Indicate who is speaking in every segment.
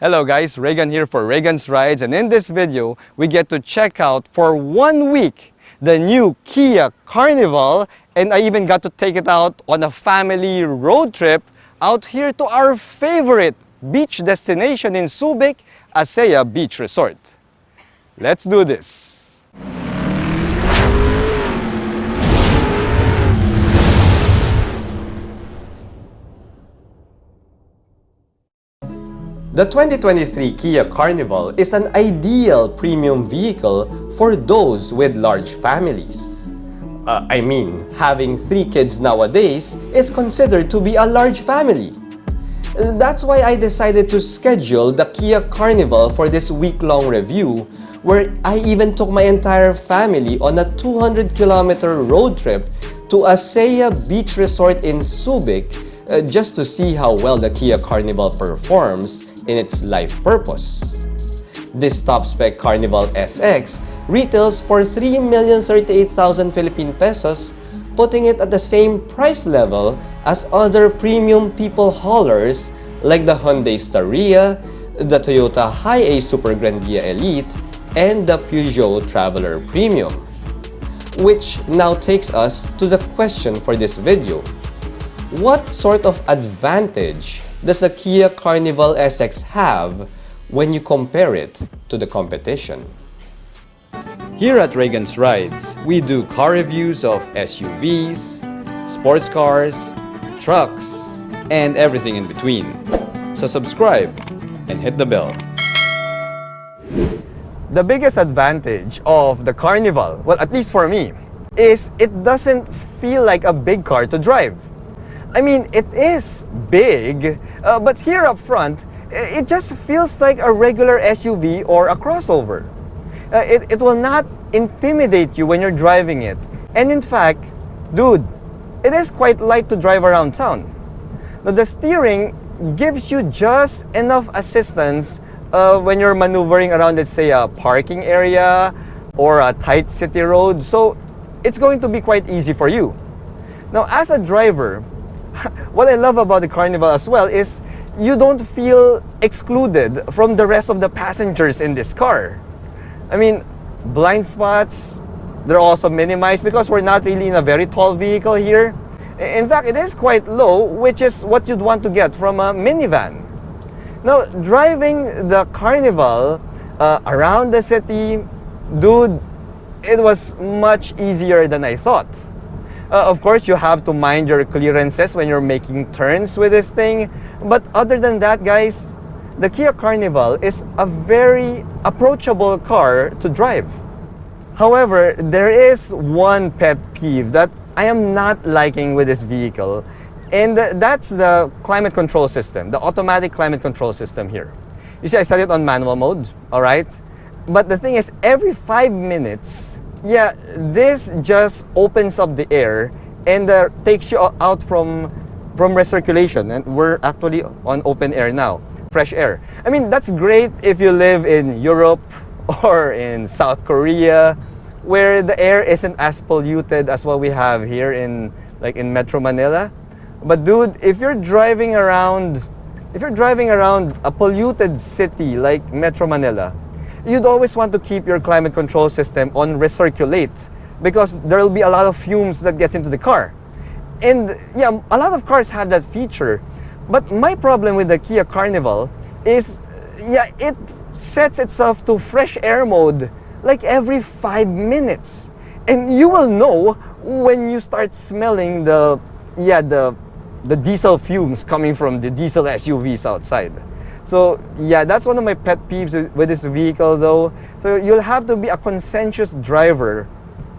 Speaker 1: Hello guys, Reagan here for Reagan's Rides, and in this video we get to check out for 1 week the new Kia Carnival, and I even got to take it out on a family road trip out here to our favorite beach destination in Subic, Hiace Beach Resort. Let's do this! The 2023 Kia Carnival is an ideal premium vehicle for those with large families. Having 3 kids nowadays is considered to be a large family. That's why I decided to schedule the Kia Carnival for this week-long review, where I even took my entire family on a 200-kilometer road trip to Hiace Beach Resort in Subic just to see how well the Kia Carnival performs in its life purpose. This top-spec Carnival SX retails for 3,038,000 Philippine pesos, putting it at the same price level as other premium people haulers like the Hyundai Staria, the Toyota Hiace Super Grandia Elite, and the Peugeot Traveler Premium. Which now takes us to the question for this video. What sort of advantage does the Kia Carnival SX have when you compare it to the competition? Here at Reagan's Rides, we do car reviews of SUVs, sports cars, trucks, and everything in between. So subscribe and hit the bell. The biggest advantage of the Carnival, well, at least for me, is it doesn't feel like a big car to drive. It is big, but here up front, it just feels like a regular SUV or a crossover. It will not intimidate you when you're driving it. And in fact, dude, it is quite light to drive around town. Now, the steering gives you just enough assistance when you're maneuvering around, let's say, a parking area or a tight city road. So it's going to be quite easy for you. Now, as a driver, what I love about the Carnival as well is you don't feel excluded from the rest of the passengers in this car. Blind spots, they're also minimized because we're not really in a very tall vehicle here. In fact, it is quite low, which is what you'd want to get from a minivan. Now, driving the Carnival around the city, dude, it was much easier than I thought. Of course, you have to mind your clearances when you're making turns with this thing. But other than that, guys, the Kia Carnival is a very approachable car to drive. However, there is one pet peeve that I am not liking with this vehicle, and that's the climate control system, the automatic climate control system here. You see, I set it on manual mode, alright? But the thing is, every 5 minutes, this just opens up the air and takes you out from recirculation, and we're actually on open air now, fresh air. That's great if you live in Europe or in South Korea, where the air isn't as polluted as what we have here in Metro Manila. But dude, if you're driving around a polluted city like Metro Manila, you'd always want to keep your climate control system on recirculate because there will be a lot of fumes that gets into the car. And a lot of cars have that feature. But my problem with the Kia Carnival is, it sets itself to fresh air mode like every 5 minutes. And you will know when you start smelling the diesel fumes coming from the diesel SUVs outside. So that's one of my pet peeves with this vehicle though. So you'll have to be a conscientious driver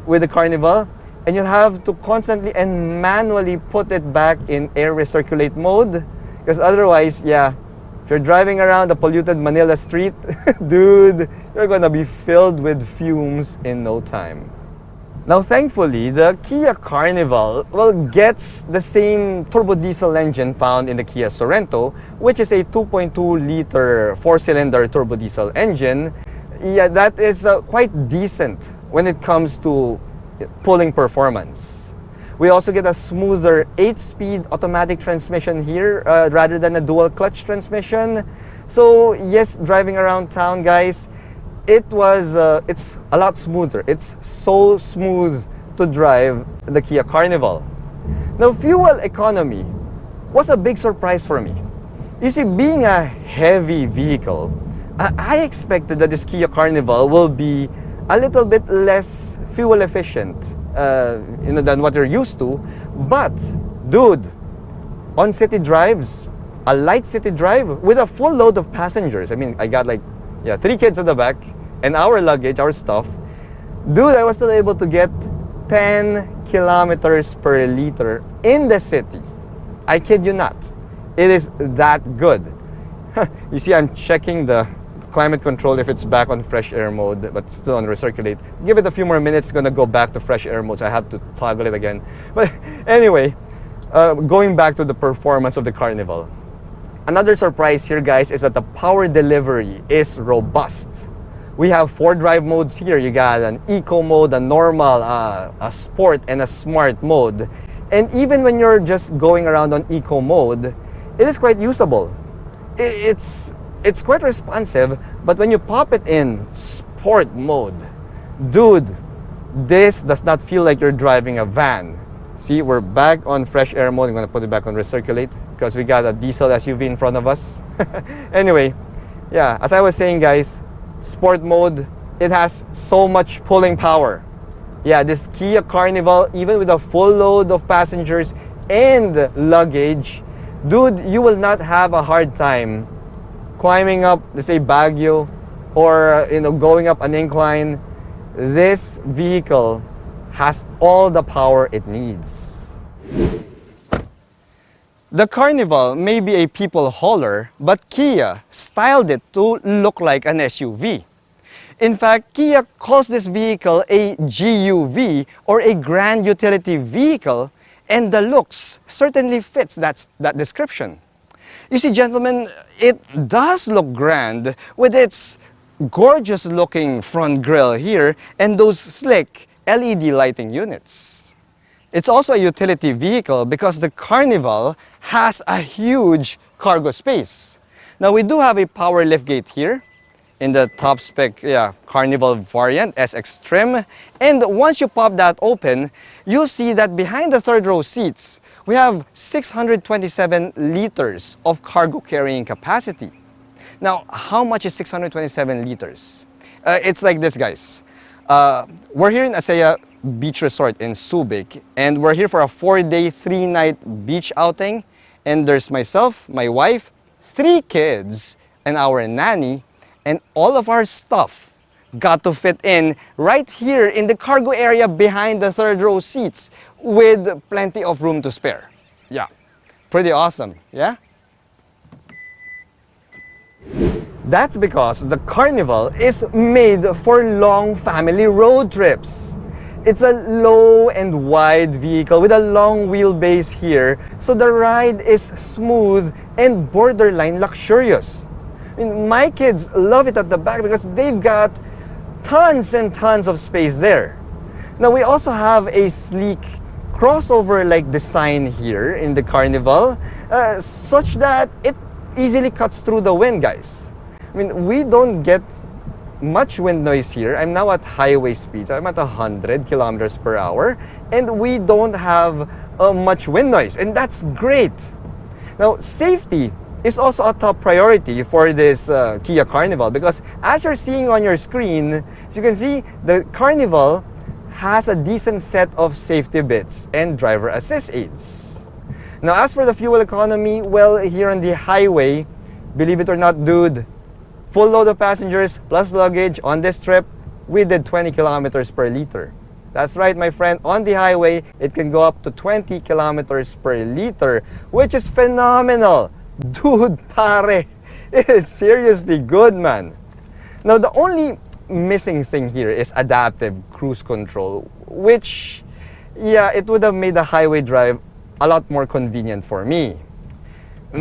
Speaker 1: with the Carnival, and you'll have to constantly and manually put it back in air recirculate mode, because otherwise, if you're driving around a polluted Manila street, dude, you're gonna be filled with fumes in no time. Now, thankfully, the Kia Carnival gets the same turbo diesel engine found in the Kia Sorento, which is a 2.2-liter 4-cylinder turbo diesel engine. That is quite decent when it comes to pulling performance. We also get a smoother 8-speed automatic transmission here rather than a dual clutch transmission. So yes, driving around town, guys, it's a lot smoother. It's so smooth to drive the Kia Carnival. Now, fuel economy was a big surprise for me. You see, being a heavy vehicle, I expected that this Kia Carnival will be a little bit less fuel efficient than what you're used to. But, dude, on city drives, a light city drive with a full load of passengers. I mean, I got like, 3 kids at the back and our luggage, our stuff. Dude, I was still able to get 10 kilometers per liter in the city. I kid you not. It is that good. You see, I'm checking the climate control if it's back on fresh air mode, but still on recirculate. Give it a few more minutes, it's gonna go back to fresh air mode, so I have to toggle it again. But anyway, going back to the performance of the Carnival. Another surprise here, guys, is that the power delivery is robust. We have 4 drive modes here. You got an eco mode, a normal, a sport, and a smart mode. And even when you're just going around on eco mode, it is quite usable. It's quite responsive, but when you pop it in sport mode, dude, this does not feel like you're driving a van. See, we're back on fresh air mode. I'm gonna put it back on recirculate because we got a diesel SUV in front of us. Anyway, yeah, as I was saying, guys, sport mode, it has so much pulling power. Yeah, this Kia Carnival, even with a full load of passengers and luggage, dude, you will not have a hard time climbing up, let's say, Baguio, or going up an incline. This vehicle has all the power it needs. The Carnival may be a people hauler, but Kia styled it to look like an SUV. In fact, Kia calls this vehicle a GUV, or a grand utility vehicle, and the looks certainly fits that description. You see, gentlemen, it does look grand with its gorgeous looking front grille here and those slick LED lighting units. It's also a utility vehicle because the Carnival has a huge cargo space. Now, we do have a power liftgate here in the top-spec Carnival variant, SX trim. And once you pop that open, you'll see that behind the third row seats, we have 627 liters of cargo carrying capacity. Now, how much is 627 liters? It's like this, guys. We're here in Asaya Beach Resort in Subic, and we're here for a 4-day, 3-night beach outing. And there's myself, my wife, 3 kids, and our nanny, and all of our stuff got to fit in right here in the cargo area behind the third row seats with plenty of room to spare. Yeah, pretty awesome, yeah? That's because the Carnival is made for long family road trips. It's a low and wide vehicle with a long wheelbase here, so the ride is smooth and borderline luxurious. I mean, my kids love it at the back because they've got tons and tons of space there. Now, we also have a sleek crossover-like design here in the Carnival, such that it easily cuts through the wind, guys. I mean, we don't get much wind noise here. I'm now at highway speed. I'm at 100 kilometers per hour, and we don't have much wind noise, and that's great. Now, safety is also a top priority for this Kia Carnival because as you're seeing on your screen, as you can see, the Carnival has a decent set of safety bits and driver assist aids. Now, as for the fuel economy, well, here on the highway, believe it or not, dude, full load of passengers plus luggage on this trip, we did 20 kilometers per liter. That's right, my friend, on the highway, it can go up to 20 kilometers per liter, which is phenomenal. Dude, pare, it is seriously good, man. Now, the only missing thing here is adaptive cruise control, which, yeah, it would have made the highway drive a lot more convenient for me.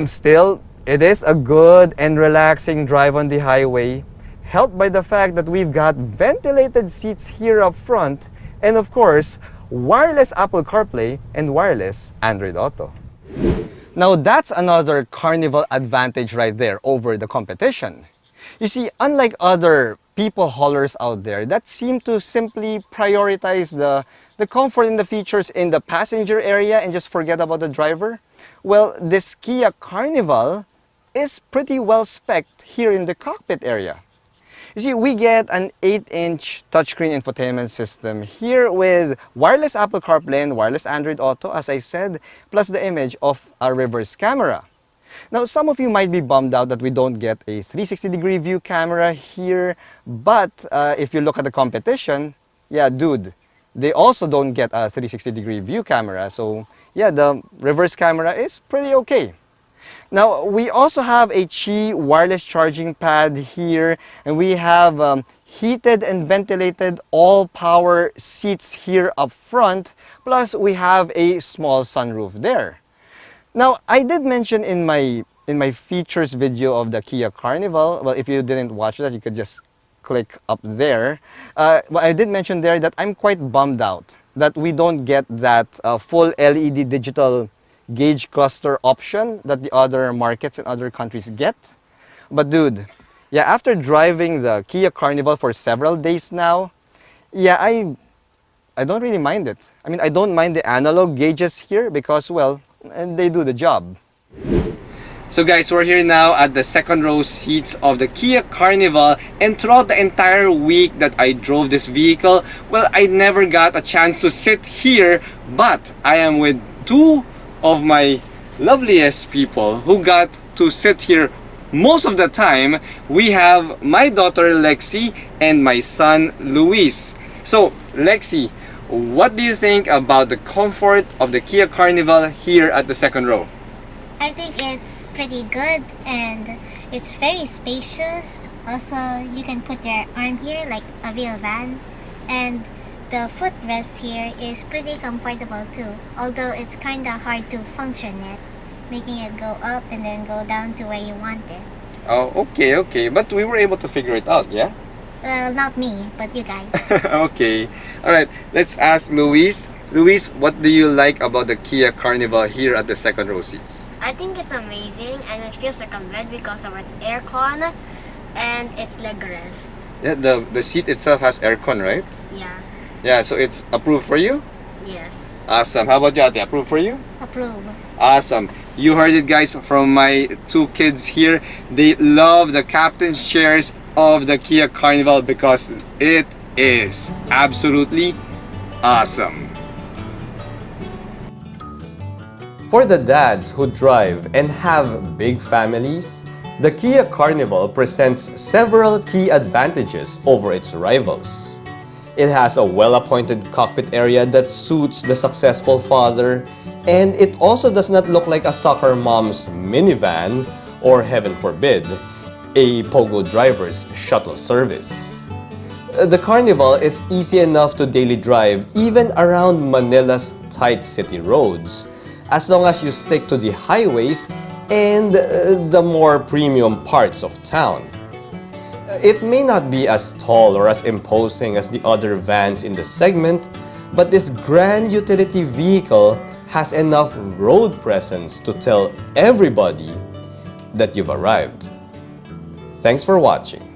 Speaker 1: Still, it is a good and relaxing drive on the highway, helped by the fact that we've got ventilated seats here up front, and of course, wireless Apple CarPlay and wireless Android Auto. Now that's another Carnival advantage right there over the competition. You see, unlike other people haulers out there that seem to simply prioritize the comfort and the features in the passenger area and just forget about the driver, well, this Kia Carnival is pretty well spec'd here in the cockpit area. You see, we get an 8-inch touchscreen infotainment system here with wireless Apple CarPlay and wireless Android Auto, as I said, plus the image of a reverse camera. Now, some of you might be bummed out that we don't get a 360-degree view camera here, but if you look at the competition, yeah, dude, they also don't get a 360-degree view camera. So, yeah, the reverse camera is pretty okay. Now, we also have a Qi wireless charging pad here, and we have heated and ventilated all-power seats here up front, plus we have a small sunroof there. Now, I did mention in my features video of the Kia Carnival, well, if you didn't watch that, you could just click up there. Well, I did mention there that I'm quite bummed out that we don't get that full LED digital gauge cluster option that the other markets in other countries get. But dude, yeah, after driving the Kia Carnival for several days now, yeah, I don't really mind it. I mean, I don't mind the analog gauges here because, well, and they do the job. So guys, we're here now at the second row seats of the Kia Carnival, and throughout the entire week that I drove this vehicle, well, I never got a chance to sit here, but I am with two of my loveliest people who got to sit here most of the time. We have my daughter Lexi and my son Luis. So Lexi, what do you think about the comfort of the Kia Carnival here at the second row?
Speaker 2: I think it's pretty good and it's very spacious. Also, you can put your arm here like a real van, and the footrest here is pretty comfortable too, although it's kinda hard to function it, making it go up and then go down to where you want it.
Speaker 1: Oh, okay, but we were able to figure it out, yeah?
Speaker 2: Well, not me, but you guys.
Speaker 1: Okay, alright, let's ask Luis. Luis, what do you like about the Kia Carnival here at the second row seats?
Speaker 3: I think it's amazing and it feels like a bed because of its aircon and its leg rest.
Speaker 1: Yeah, the seat itself has aircon, right?
Speaker 3: Yeah.
Speaker 1: Yeah, so it's approved for you?
Speaker 3: Yes.
Speaker 1: Awesome. How about you, Ate? Approved for you?
Speaker 2: Approve.
Speaker 1: Awesome. You heard it, guys, from my two kids here. They love the captain's chairs of the Kia Carnival because it is absolutely awesome. For the dads who drive and have big families, the Kia Carnival presents several key advantages over its rivals. It has a well-appointed cockpit area that suits the successful father, and it also does not look like a soccer mom's minivan or, heaven forbid, a pogo driver's shuttle service. The Carnival is easy enough to daily drive even around Manila's tight city roads, as long as you stick to the highways and the more premium parts of town. It may not be as tall or as imposing as the other vans in the segment, but this grand utility vehicle has enough road presence to tell everybody that you've arrived. Thanks for watching.